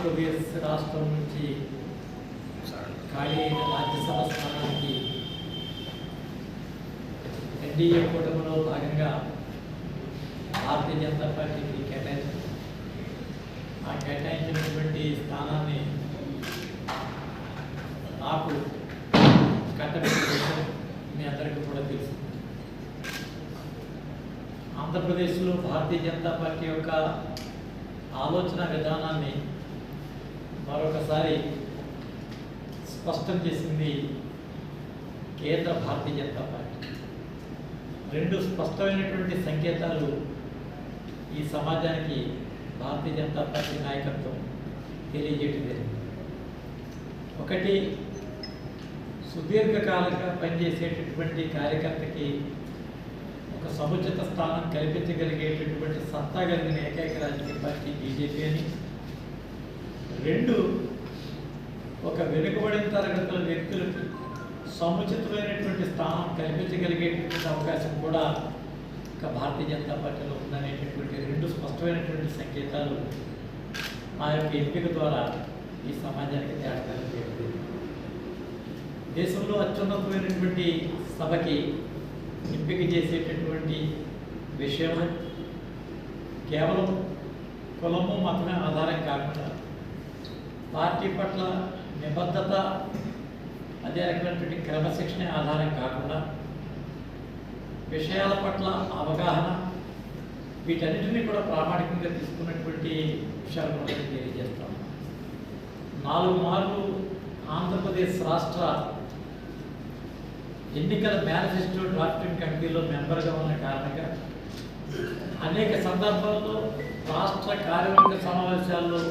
ఆంధ్రప్రదేశ్ రాష్ట్రం నుంచి ఖాళీ అయిన రాజ్యసభ స్థానానికి ఎన్డీఏ కూటమిలో భాగంగా భారతీయ జనతా పార్టీకి కేటాయించారు. ఆ కేటాయించినటువంటి స్థానాన్ని నాకు కట్టబెట్టిన విషయం మీ అందరికీ కూడా తెలుసు. ఆంధ్రప్రదేశ్లో భారతీయ జనతా పార్టీ యొక్క ఆలోచన విధానాన్ని మరొకసారి స్పష్టం చేసింది కేంద్ర భారతీయ జనతా పార్టీ. రెండు స్పష్టమైనటువంటి సంకేతాలు ఈ సమాజానికి భారతీయ జనతా పార్టీ నాయకత్వం తెలియజేయటం జరిగింది. ఒకటి, సుదీర్ఘకాలంగా పనిచేసేటటువంటి కార్యకర్తకి ఒక సముచిత స్థానం కల్పించగలిగేటటువంటి సత్తా కలిగిన ఏకైక రాజకీయ పార్టీ బీజేపీ అని. రెండు, ఒక వెనుకబడిన తరగతుల వ్యక్తులకు సముచితమైనటువంటి స్థానం కల్పించగలిగేటటువంటి అవకాశం కూడా ఇక భారతీయ జనతా పార్టీలో ఉందనేటటువంటి రెండు స్పష్టమైనటువంటి సంకేతాలు మా యొక్క ఎంపిక ద్వారా ఈ సమాజానికి తేడాలు చేయలేదు. దేశంలో అత్యున్నతమైనటువంటి సభకి ఎంపిక చేసేటటువంటి విషయంలో కేవలం కులము మతమే ఆధారం కాకుండా పార్టీ పట్ల నిబద్ధత, అదే రకమైనటువంటి క్రమశిక్షణ ఆధారం కాకుండా విషయాల పట్ల అవగాహన, వీటన్నిటినీ కూడా ప్రామాణికంగా తీసుకున్నటువంటి విషయాలు కూడా తెలియజేస్తాం. 4 మార్లు ఆంధ్రప్రదేశ్ రాష్ట్ర ఎన్నికల మేనిఫెస్టో డ్రాఫ్టింగ్ కమిటీలో మెంబర్గా ఉన్న కారణంగా అనేక సందర్భాల్లో రాష్ట్ర కార్యవర్గ సమావేశాల్లో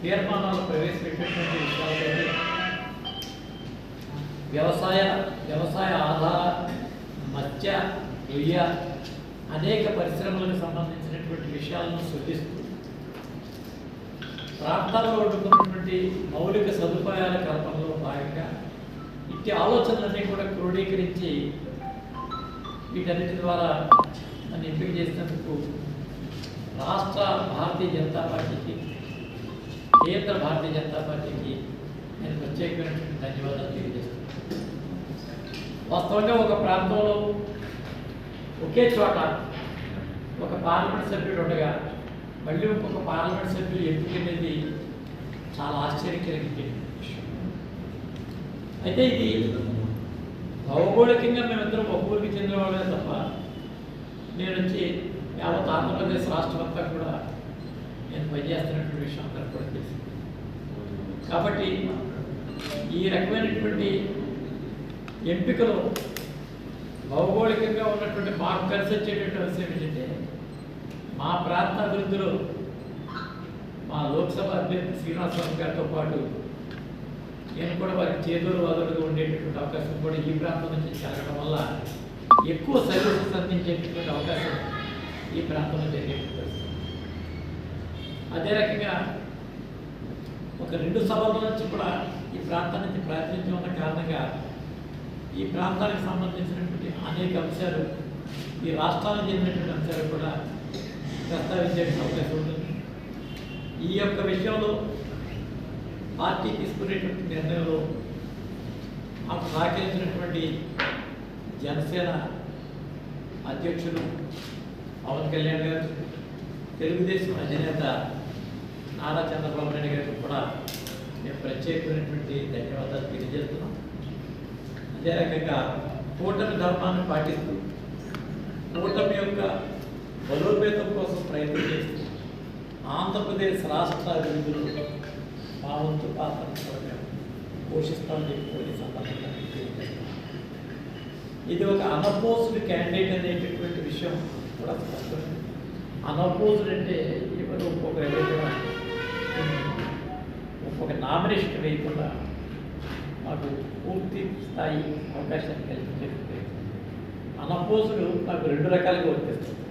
తీర్మానాలు ప్రవేశపెట్టినటువంటి విషయాలతో వ్యవసాయ ఆధార, మత్స్య, రొయ్య అనేక పరిశ్రమలకు సంబంధించినటువంటి విషయాలను శోధిస్తూ ప్రాంతాల్లో వండుకున్నటువంటి మౌలిక సదుపాయాల కల్పనలో భాగంగా ఇట్టి ఆలోచనలన్నీ కూడా క్రోడీకరించి వీటన్నిటి ద్వారా నన్ను ఎంపిక చేసినందుకు రాష్ట్ర భారతీయ జనతా పార్టీకి, కేంద్ర భారతీయ జనతా పార్టీకి నేను ప్రత్యేకమైనటువంటి ధన్యవాదాలు తెలియజేస్తున్నాను. వాస్తవంగా ఒక ప్రాంతంలో ఒకే చోట ఒక పార్లమెంట్ సభ్యుడు ఉండగా మళ్ళీ ఇంకొక పార్లమెంట్ సభ్యులు ఎంపిక అనేది చాలా ఆశ్చర్యం కలిగించే విషయం. అయితే ఇది భౌగోళికంగా మేమిద్దరం ఒక ఊరికి చెందిన వాళ్ళే తప్ప నేను వచ్చి యావత్ ఆంధ్రప్రదేశ్ రాష్ట్రం అంతా కూడా నేను పనిచేస్తున్నటువంటి విషయం అందరికీ కూడా తెలిసింది. కాబట్టి ఈ రకమైనటువంటి ఎంపికలో భౌగోళికంగా ఉన్నటువంటి మాకు కలిసి వచ్చేటువంటి విషయం ఏంటంటే మా ప్రాంత అభివృద్ధిలో మా లోక్సభ అభ్యర్థి శ్రీనివాసరావు గారితో పాటు నేను కూడా వారికి చేదోడు వాదోడుగా ఉండేటటువంటి అవకాశం కూడా ఈ ప్రాంతం నుంచి జరగడం వల్ల ఎక్కువ సర్వీసెస్ అందించేటటువంటి అవకాశం ఈ ప్రాంతంలో జరిగేటువంటి. అదే రకంగా ఒక 2 సభల నుంచి కూడా ఈ ప్రాంతం నుంచి ప్రాతినిధ్యం ఉన్న కారణంగా ఈ ప్రాంతానికి సంబంధించినటువంటి అనేక అంశాలు, ఈ రాష్ట్రాలకు చెందినటువంటి అంశాలు కూడా ప్రస్తావించే అవకాశం ఉంటుంది. ఈ యొక్క విషయంలో పార్టీ తీసుకునేటువంటి నిర్ణయంలో మాకు సహకరించినటువంటి జనసేన అధ్యక్షులు పవన్ కళ్యాణ్ గారు, తెలుగుదేశం అధినేత నారా చంద్రబాబు నాయుడు గారికి కూడా మేము ప్రత్యేకమైనటువంటి ధన్యవాదాలు తెలియజేస్తున్నాం. అదే రకంగా కూటమి ధర్మాన్ని పాటిస్తూ కూటమి యొక్క బలోపేతం కోసం ప్రయత్నం చేస్తూ ఆంధ్రప్రదేశ్ రాష్ట్ర అభివృద్ధిలో మా వంతు పాత్రను కూడా మేము పోషిస్తామని చెప్పి సందర్భంగా తెలియజేస్తాం. ఇది ఒక అనపోజ్డ్ క్యాండిడేట్ అనేటటువంటి విషయం కూడా స్పష్టమైంది. అనపోజ్డ్ అంటే ఎవరు ఒక్కొక్క నామినేషన్ వేయకుండా మాకు పూర్తి స్థాయి అవకాశాన్ని కల్పించేటువంటి అనపోజ్డ్ నాకు 2 రకాలుగా వర్తిస్తుంది.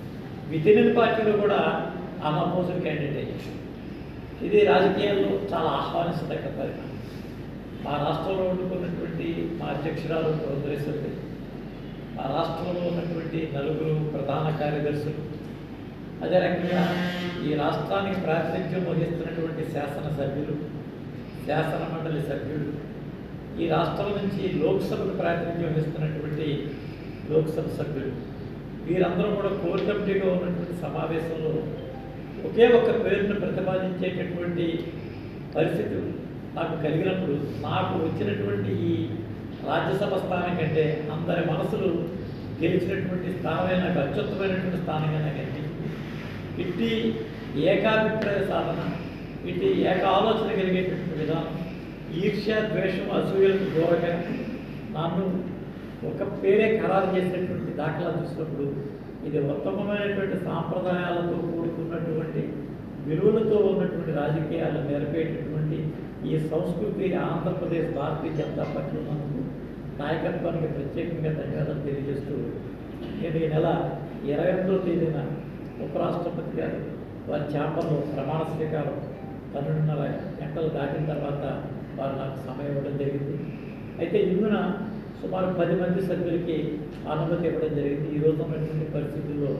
వితిన్ పార్టీలో కూడా అనపోజ్డ్ క్యాండిడేట్ అయ్యారు. ఇది రాజకీయాల్లో చాలా ఆహ్వానించదగ్గ పరిణామం. మా రాష్ట్రంలో ఉండుకున్నటువంటి మా అధ్యక్షురాలు పురంధరేశ్వరి, మా రాష్ట్రంలో ఉన్నటువంటి 4 ప్రధాన కార్యదర్శులు, అదే రకంగా ఈ రాష్ట్రానికి ప్రాతినిధ్యం వహిస్తున్నటువంటి శాసనసభ్యులు, శాసన మండలి సభ్యులు, ఈ రాష్ట్రం నుంచి లోక్సభకు ప్రాతినిధ్యం వహిస్తున్నటువంటి లోక్సభ సభ్యులు, వీరందరూ కూడా కోర్ కమిటీగా ఉన్నటువంటి సమావేశంలో ఒకే ఒక్క పేరును ప్రతిపాదించేటటువంటి పరిస్థితి నాకు కలిగినప్పుడు నాకు వచ్చినటువంటి ఈ రాజ్యసభ స్థానం కంటే అందరి మనసులు గెలిచినటువంటి స్థానమే నాకు అత్యుత్తమైనటువంటి స్థానంగా నాకు అనిపించింది. ఇట్టి ఏకాభిప్రాయ సాధన, ఇట్టి ఏక ఆలోచన కలిగేటటువంటి విధానం, ఈర్ష్య, ద్వేషం, అసూయలకు దూరంగా నన్ను ఒక పేరే ఖరారు చేసినటువంటి దాఖలా చూసినప్పుడు ఇది ఉత్తమమైనటువంటి సాంప్రదాయాలతో కూడుకున్నటువంటి విలువలతో ఉన్నటువంటి రాజకీయాలు నెరపేటటువంటి ఈ సంస్కృతి ఆంధ్రప్రదేశ్ భారతీయ జనతా పార్టీ ఉన్నందుకు నాయకత్వానికి ప్రత్యేకంగా ధన్యవాదాలు తెలియజేస్తూ నేను ఈ నెల 28వ తేదీన ఉపరాష్ట్రపతి గారు వారి ఛాంబర్లో ప్రమాణ స్వీకారం 12:30 గంటలు దాటిన తర్వాత వారు నాకు సమయం ఇవ్వడం జరిగింది. అయితే ఇందున సుమారు 10 మంది సభ్యులకి అనుమతి ఇవ్వడం జరిగింది. ఈ రోజు ఉన్నటువంటి పరిస్థితుల్లో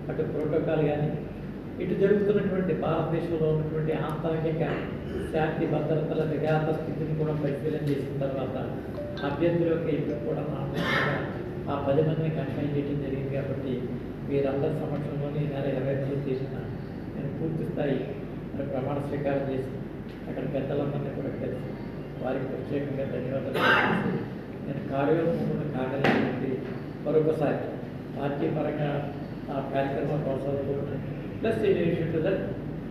అటు ప్రోటోకాల్ కానీ ఇటు జరుగుతున్నటువంటి భారతదేశంలో ఉన్నటువంటి ఆంతరిక శాంతి భద్రతల విఘాత స్థితిని కూడా పరిశీలన చేసిన తర్వాత అభ్యర్థుల యొక్క ఎంపిక కూడా నామూలంగా ఆ 10 మందిని కన్ఫైన్ చేయడం జరిగింది. కాబట్టి వీరందరి సమక్షంలోనే ఈ నెల 28వ తేదీన నేను పూర్తి స్థాయి ప్రమాణ స్వీకారం చేసి అక్కడ పెద్దలందరినీ కూడా కలిసి వారికి ప్రత్యేకంగా ధన్యవాదాలు తెలియజేసి నేను కార్యోన్ముఖుడు కాగలిగినటువంటి మరొకసారి పార్టీ పరంగా ఆ కార్యక్రమాలు కొనసాగుతూ ఉన్నాయి. ప్లస్ ఈ రిలేషన్ టు దట్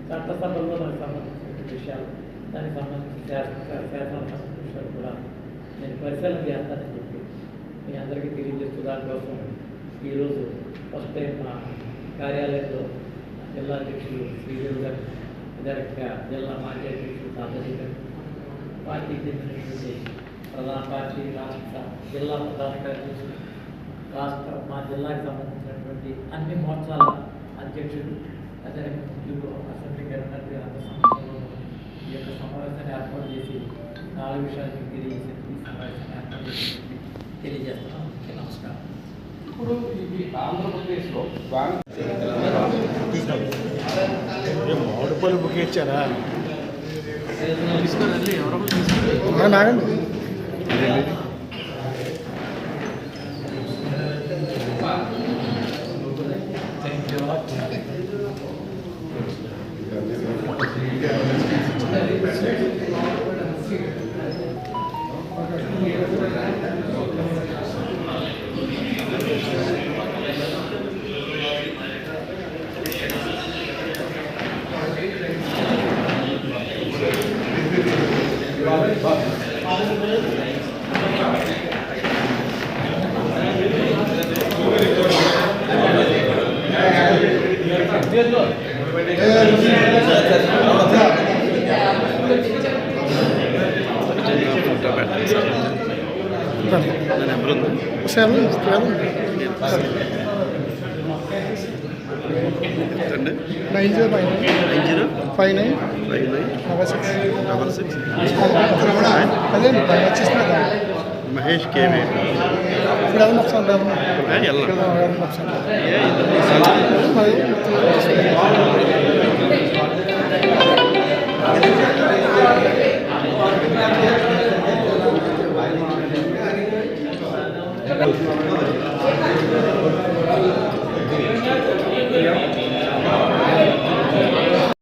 చట్టసభల్లో నాకు సంబంధించిన విషయాలు, దానికి సంబంధించిన శాసన విషయాలు కూడా నేను పరిశీలన చేస్తానని చెప్పి మీ అందరికీ తెలియజేస్తూ దానికోసం ఈరోజు ఫస్ట్ టైం మా కార్యాలయంలో జిల్లా అధ్యక్షులు శ్రీదేవి గారు, డైరెక్ట్గా జిల్లా మాజీ అధ్యక్షులు సాధని గారు, పార్టీకి చెందినటువంటి ప్రధాన పార్టీ రాష్ట్ర జిల్లా ప్రధాన కార్యదర్శులు, రాష్ట్ర మా జిల్లాకి సంబంధించినటువంటి అన్ని మోర్చాల అధ్యక్షులు, అదే అసెంబ్లీ గారి అందరి సమక్షంలో ఈ యొక్క సమావేశాన్ని ఏర్పాటు చేసి 4 విషయాలు తెలియజేసి ఈ సమావేశాన్ని ఏర్పాటు చేసి తెలియజేస్తున్నాం. నమస్కారం. ఇప్పుడు ఇది ఆంధ్రప్రదేశ్లో మామిడిపల్లి బుక్ ఇచ్చారా? తీసుకురండి, ఎవరో ఆగండి. Thank you. మహేష్ కేవీ ఇప్పుడు